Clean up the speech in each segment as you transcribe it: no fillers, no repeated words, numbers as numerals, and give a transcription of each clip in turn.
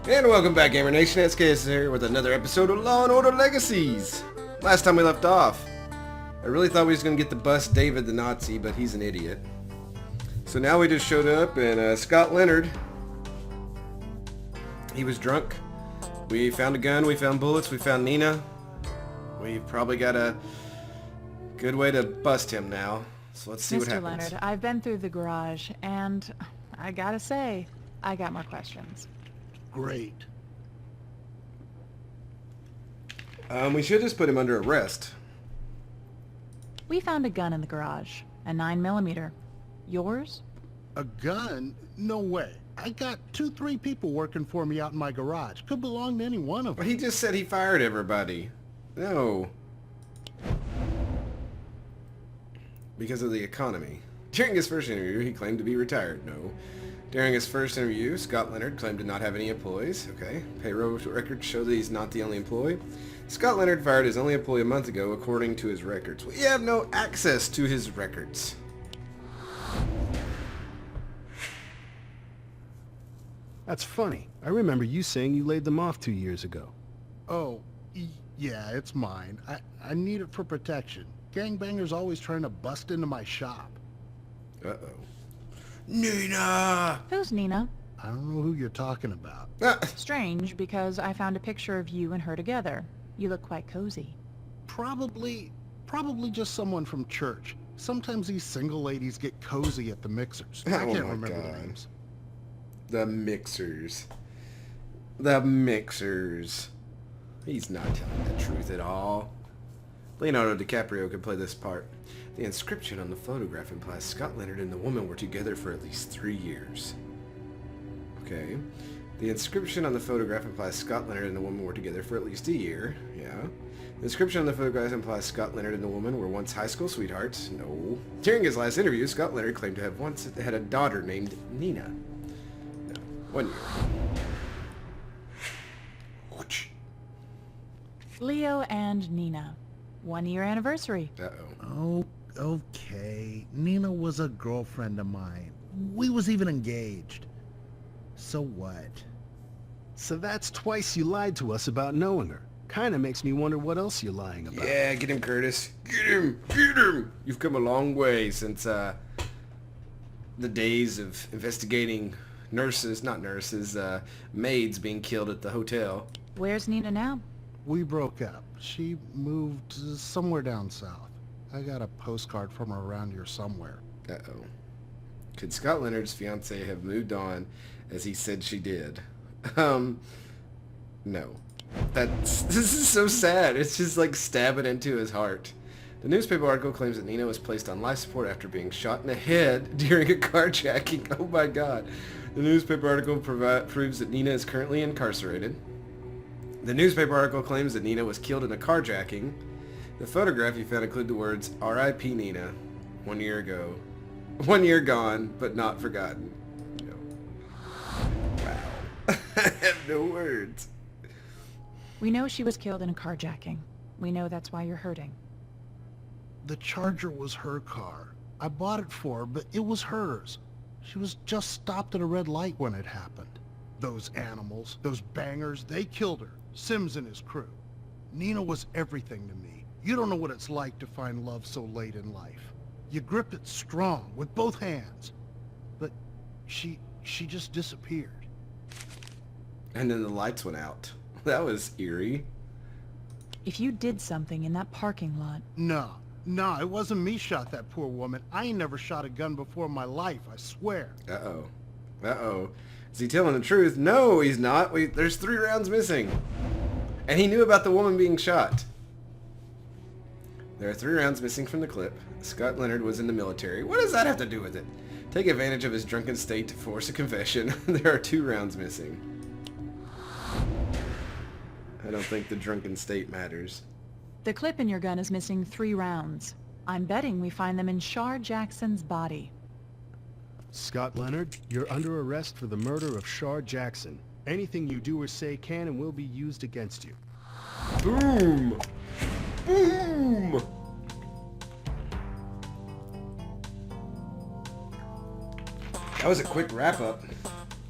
And welcome back, Gamer Nation. SKS here with another episode of Law & Order Legacies. Last time we left off, I really thought we was going to get to bust David the Nazi, but he's an idiot. So now we just showed up, and Scott Leonard, he was drunk. We found a gun, we found bullets, we found Nina. We've probably got a good way to bust him now. So let's see what happens. Mr. Leonard, I've been through the garage, and I gotta say, I got more questions. Great. We should just put him under arrest. We found a gun in the garage, a 9mm. Yours? A gun? No way. I got 2-3 people working for me out in my garage. Could belong to any one of them. Well, he just said he fired everybody. No. Because of the economy. During his first interview, he claimed to be retired. No. During his first interview, Scott Leonard claimed to not have any employees. Okay. Payroll records show that he's not the only employee. Scott Leonard fired his only employee a month ago, according to his records. We have no access to his records. That's funny. I remember you saying you laid them off 2 years ago. Oh, yeah, it's mine. I need it for protection. Gangbangers always trying to bust into my shop. Uh-oh. Nina! Who's Nina? I don't know who you're talking about. Strange, because I found a picture of you and her together. You look quite cozy. Probably just someone from church. Sometimes these single ladies get cozy at the mixers. I can't remember the names. The mixers. The mixers. He's not telling the truth at all. Leonardo DiCaprio could play this part. The inscription on the photograph implies Scott Leonard and the woman were together for at least 3 years. Okay. The inscription on the photograph implies Scott Leonard and the woman were together for at least a year. Yeah. The inscription on the photograph implies Scott Leonard and the woman were once high school sweethearts. No. During his last interview, Scott Leonard claimed to have once had a daughter named Nina. No. 1 year. Leo and Nina. 1 year anniversary. Uh-oh. Oh, okay. Nina was a girlfriend of mine. We was even engaged. So what? So that's twice you lied to us about knowing her. Kinda makes me wonder what else you're lying about. Yeah, get him, Curtis. Get him! Get him! You've come a long way since, the days of investigating maids being killed at the hotel. Where's Nina now? We broke up. She moved somewhere down south. I got a postcard from her around here somewhere. Uh-oh. Could Scott Leonard's fiancée have moved on as he said she did? No. This is so sad. It's just like stabbing into his heart. The newspaper article claims that Nina was placed on life support after being shot in the head during a carjacking. Oh my god. The newspaper article proves that Nina is currently incarcerated. The newspaper article claims that Nina was killed in a carjacking. The photograph you found include the words, R.I.P. Nina, 1 year ago. 1 year gone, but not forgotten. No. Wow. I have no words. We know she was killed in a carjacking. We know that's why you're hurting. The Charger was her car. I bought it for her, but it was hers. She was just stopped at a red light when it happened. Those animals, those bangers, they killed her. Sims and his crew. Nina was everything to me. You don't know what it's like to find love so late in life. You grip it strong with both hands. But she just disappeared. And then the lights went out. That was eerie. If you did something in that parking lot... No, it wasn't me shot that poor woman. I ain't never shot a gun before in my life, I swear. Uh-oh. Uh-oh. Is he telling the truth? No, he's not. There's 3 rounds missing. And he knew about the woman being shot. There are 3 rounds missing from the clip. Scott Leonard was in the military. What does that have to do with it? Take advantage of his drunken state to force a confession. There are 2 rounds missing. I don't think the drunken state matters. The clip in your gun is missing 3 rounds. I'm betting we find them in Shar Jackson's body. Scott Leonard, you're under arrest for the murder of Shar Jackson. Anything you do or say can and will be used against you. Boom! Boom! That was a quick wrap-up.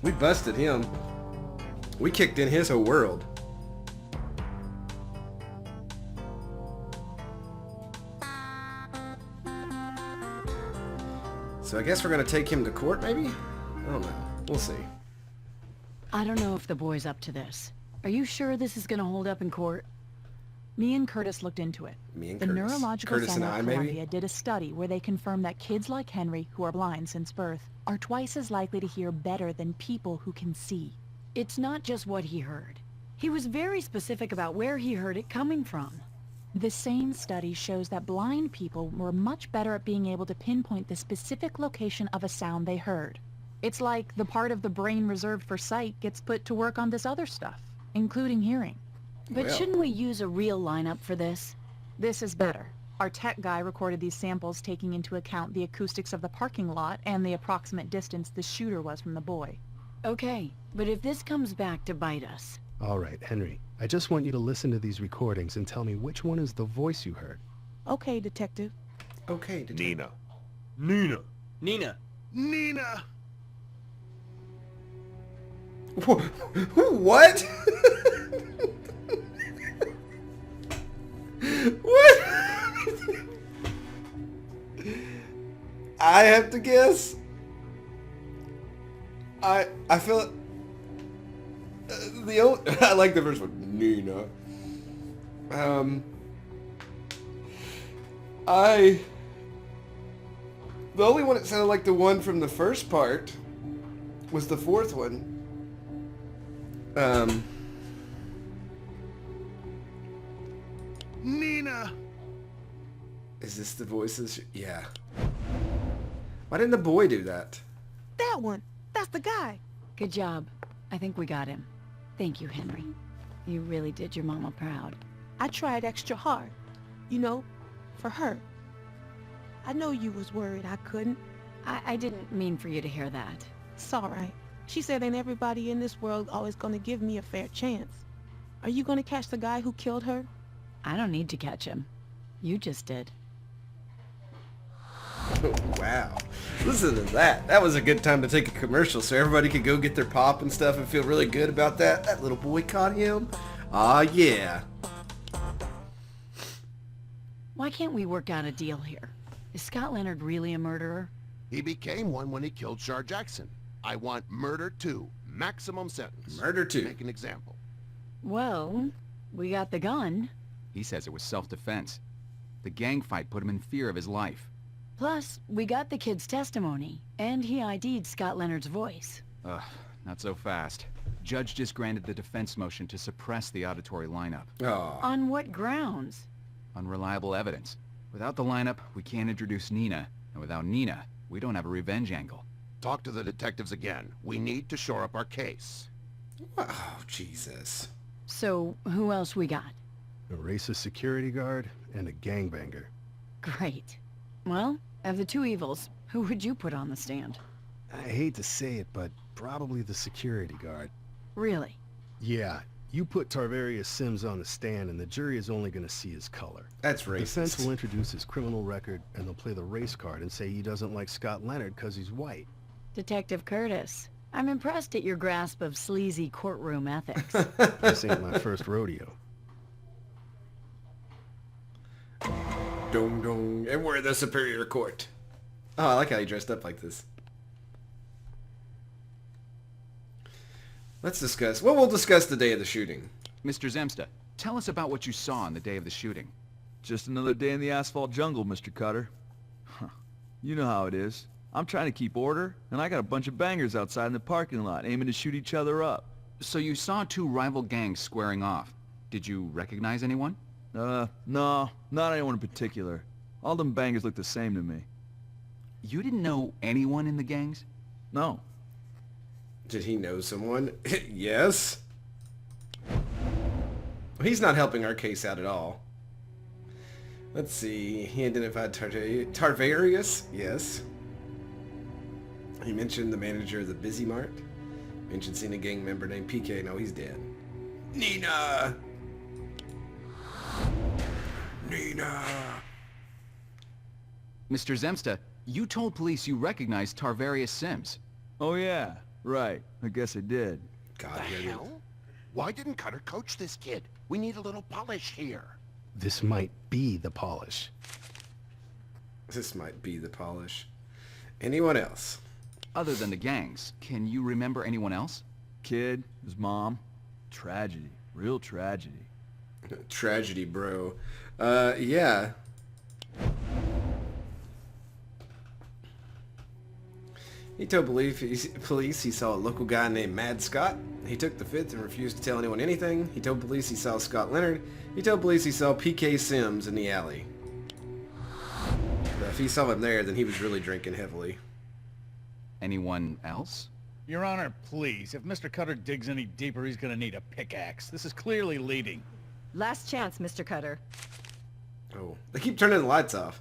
We busted him. We kicked in his whole world. So I guess we're gonna take him to court, maybe? I don't know. We'll see. I don't know if the boy's up to this. Are you sure this is gonna hold up in court? Me and Curtis looked into it. Me and the Curtis. Neurological Curtis Center and I, of maybe? Columbia did a study where they confirmed that kids like Henry, who are blind since birth, are twice as likely to hear better than people who can see. It's not just what he heard. He was very specific about where he heard it coming from. The same study shows that blind people were much better at being able to pinpoint the specific location of a sound they heard. It's like the part of the brain reserved for sight gets put to work on this other stuff, including hearing. But Well. shouldn't we use a real lineup for this? This is better. Our tech guy recorded these samples taking into account the acoustics of the parking lot and the approximate distance the shooter was from the boy. Okay, but if this comes back to bite us... All right, Henry. I just want you to listen to these recordings and tell me which one is the voice you heard. Okay, detective. Okay, Nina. Nina. Nina. Nina! What? What? I have to guess. I feel it. I like the first one, Nina. The only one that sounded like the one from the first part was the fourth one. Nina! Is this the voices? Yeah. Why didn't the boy do that? That one. That's the guy. Good job. I think we got him. Thank you, Henry. You really did your mama proud. I tried extra hard. You know, for her. I know you was worried I couldn't. I didn't mean for you to hear that. It's all right. She said ain't everybody in this world always gonna give me a fair chance. Are you gonna catch the guy who killed her? I don't need to catch him. You just did. Wow. Listen to that. That was a good time to take a commercial so everybody could go get their pop and stuff and feel really good about that. That little boy caught him. Aw, yeah. Why can't we work out a deal here? Is Scott Leonard really a murderer? He became one when he killed Shar Jackson. I want murder 2. Maximum sentence. Murder 2. Make an example. Well, we got the gun. He says it was self-defense. The gang fight put him in fear of his life. Plus, we got the kid's testimony, and he ID'd Scott Leonard's voice. Ugh, not so fast. Judge just granted the defense motion to suppress the auditory lineup. Aw. On what grounds? Unreliable evidence. Without the lineup, we can't introduce Nina. And without Nina, we don't have a revenge angle. Talk to the detectives again. We need to shore up our case. Oh, Jesus. So, who else we got? A racist security guard and a gangbanger. Great. Well, of the two evils, who would you put on the stand? I hate to say it, but probably the security guard. Really? Yeah, you put Tarvarius Sims on the stand and the jury is only going to see his color. That's The defense racist. will introduce his criminal record and they'll play the race card and say he doesn't like Scott Leonard because he's white. Detective Curtis, I'm impressed at your grasp of sleazy courtroom ethics. This ain't my first rodeo. Dong dong. And we're the Superior Court. Oh, I like how you dressed up like this. Let's discuss. Well, we'll discuss the day of the shooting. Mr. Zemsta, tell us about what you saw on the day of the shooting. Just another day in the asphalt jungle, Mr. Cutter. Huh. You know how it is. I'm trying to keep order, and I got a bunch of bangers outside in the parking lot aiming to shoot each other up. So you saw two rival gangs squaring off. Did you recognize anyone? No, not anyone in particular. All them bangers look the same to me. You didn't know anyone in the gangs? No. Did he know someone? Yes. He's not helping our case out at all. Let's see. He identified Tarvarius. Yes. He mentioned the manager of the Busy Mart. Mentioned seeing a gang member named PK. No, he's dead. Nina! Nina! Mr. Zemsta, you told police you recognized Tarvarius Sims. Oh yeah, right. I guess I did. God, The he hell? Why didn't Cutter coach this kid? We need a little polish here. This might be the polish. This might be the polish. Anyone else? Other than the gangs, can you remember anyone else? Kid, his mom. Tragedy. Real tragedy. Tragedy, bro. Yeah. He told police he saw a local guy named Mad Scott. He took the fifth and refused to tell anyone anything. He told police he saw Scott Leonard. He told police he saw PK Sims in the alley. If he saw him there, then he was really drinking heavily. Anyone else? Your Honor, please. If Mr. Cutter digs any deeper, he's gonna need a pickaxe. This is clearly leading. Last chance, Mr. Cutter. Oh, they keep turning the lights off.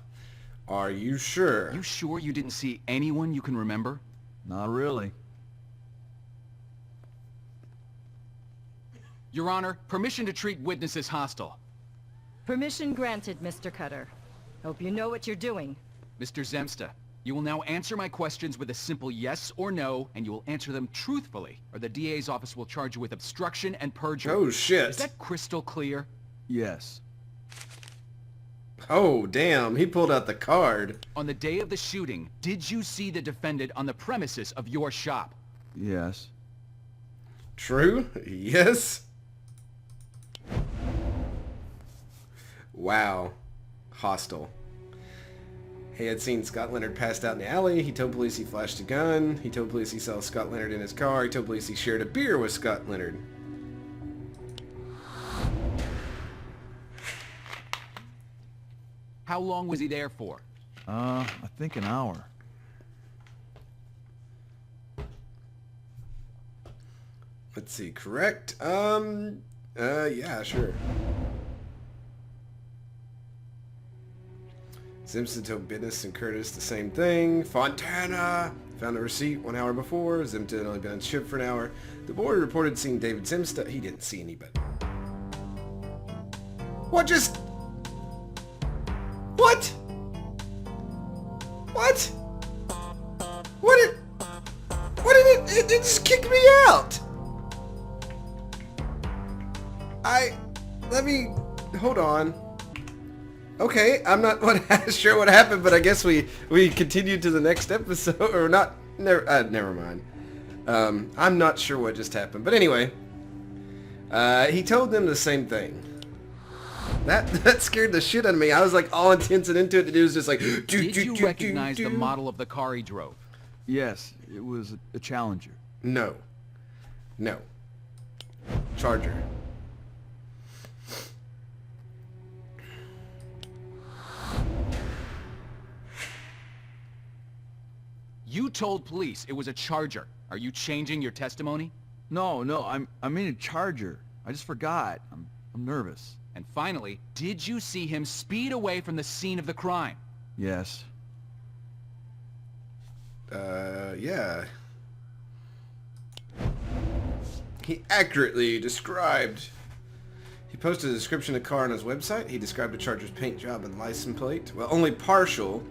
Are you sure? You sure you didn't see anyone you can remember? Not really. Your Honor, permission to treat witnesses hostile. Permission granted, Mr. Cutter. Hope you know what you're doing. Mr. Zemsta, you will now answer my questions with a simple yes or no, and you will answer them truthfully, or the DA's office will charge you with obstruction and perjury. Oh, shit. Is that crystal clear? Yes. Oh, damn. He pulled out the card. On the day of the shooting, did you see the defendant on the premises of your shop? Yes. True? Yes. Wow. Hostile. He had seen Scott Leonard passed out in the alley. He told police he flashed a gun. He told police he saw Scott Leonard in his car. He told police he shared a beer with Scott Leonard. How long was he there for? I think an hour. Let's see, correct? Yeah, sure. Simpson told Business and Curtis the same thing. Fontana found a receipt 1 hour before. Simpson had only been on shift for an hour. The board reported seeing David Simsta. He didn't see anybody. What just... What? What? What did it just kicked me out? Hold on. Okay, I'm not sure what happened, but I guess we continued to the next episode, or not, never mind. I'm not sure what just happened, but anyway, he told them the same thing. That scared the shit out of me. I was like all intense and into it, and it was just like... Did you recognize the model of the car he drove? Yes, it was a Challenger. No. Charger. You told police it was a Charger. Are you changing your testimony? No, I mean a Charger. I just forgot. I'm nervous. And finally, did you see him speed away from the scene of the crime? Yes. Yeah. He accurately described... He posted a description of the car on his website. He described the Charger's paint job and license plate. Well, only partial.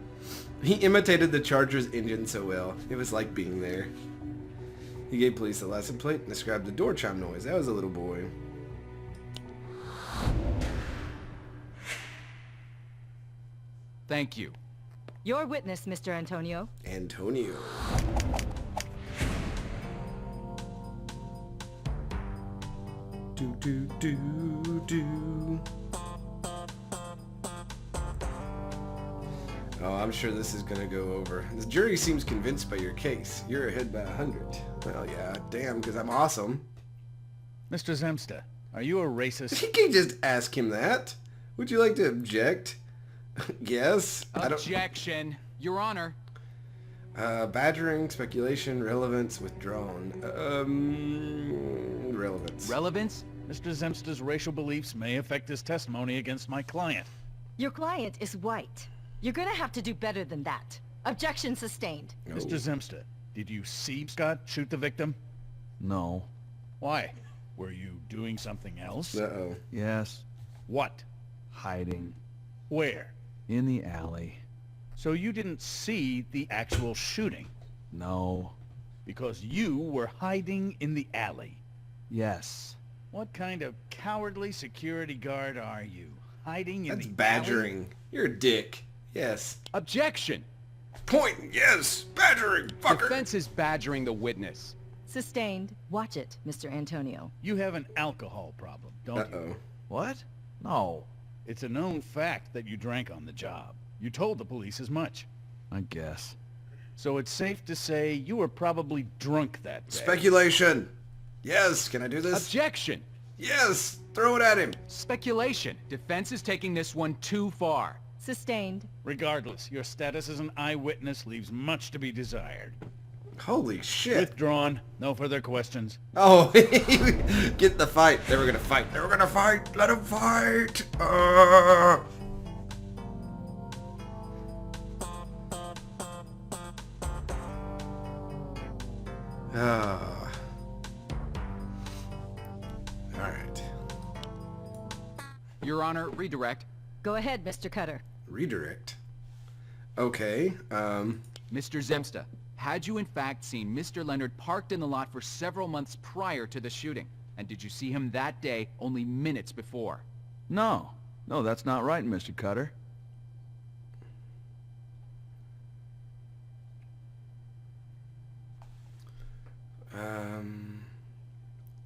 He imitated the Charger's engine so well. It was like being there. He gave police the license plate and described the door chime noise. That was a little boy. Thank you. Your witness, Mr. Antonio. Antonio. Do. Oh, I'm sure this is gonna go over. The jury seems convinced by your case. You're ahead by 100. Well, yeah, damn, because I'm awesome. Mr. Zemsta, are you a racist? You can't just ask him that. Would you like to object? Yes. Objection. Your Honor. Badgering, speculation, relevance, withdrawn. Relevance. Relevance? Mr. Zemsta's racial beliefs may affect his testimony against my client. Your client is white. You're gonna have to do better than that. Objection sustained. No. Mr. Zemsta, did you see Scott shoot the victim? No. Why? Were you doing something else? Uh-oh. Yes. What? Hiding. Where? In the alley. So you didn't see the actual shooting? No. Because you were hiding in the alley. Yes. What kind of cowardly security guard are you? Hiding in That's the badgering. You're a dick. Yes. Objection! Pointing, yes. Badgering, fucker. Defense is badgering the witness. Sustained. Watch it, Mr. Antonio. You have an alcohol problem, don't you? Uh-oh. What? No. It's a known fact that you drank on the job. You told the police as much. I guess. So it's safe to say you were probably drunk that day. Speculation. Yes. Can I do this? Objection! Yes. Throw it at him. Speculation. Defense is taking this one too far. Sustained. Regardless, your status as an eyewitness leaves much to be desired. Holy shit. Withdrawn. No further questions. Oh, get the fight. They were gonna fight. They were gonna fight. Let them fight. Alright. Your Honor, redirect. Go ahead, Mr. Cutter. Redirect. Okay, Mr. Zemsta, had you in fact seen Mr. Leonard parked in the lot for several months prior to the shooting? And did you see him that day only minutes before? No. No, that's not right, Mr. Cutter.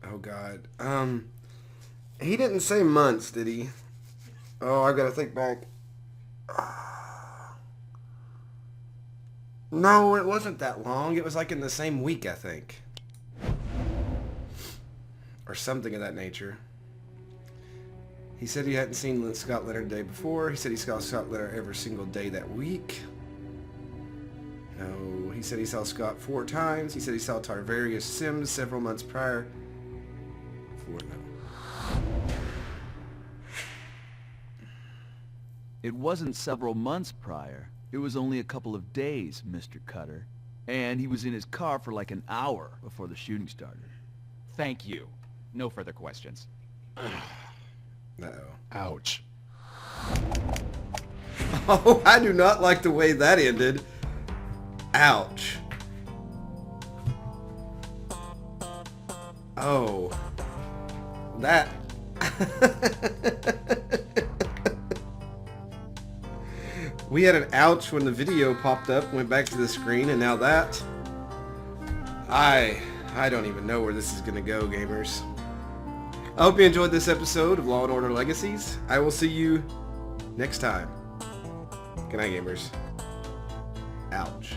Oh God. He didn't say months, did he? Oh, I've got to think back. No, it wasn't that long. It was like in the same week, I think. Or something of that nature. He said he hadn't seen Scott Leonard the day before. He said he saw Scott Leonard every single day that week. No, he said he saw Scott 4 times. He said he saw Tarvarius Sims several months prior. 4, no. It wasn't several months prior. It was only a couple of days, Mr. Cutter. And he was in his car for like an hour before the shooting started. Thank you. No further questions. Uh-oh. Ouch. Oh, I do not like the way that ended. Ouch. Oh. That. We had an ouch when the video popped up, went back to the screen, and now that. I don't even know where this is going to go, gamers. I hope you enjoyed this episode of Law & Order Legacies. I will see you next time. Good night, gamers. Ouch.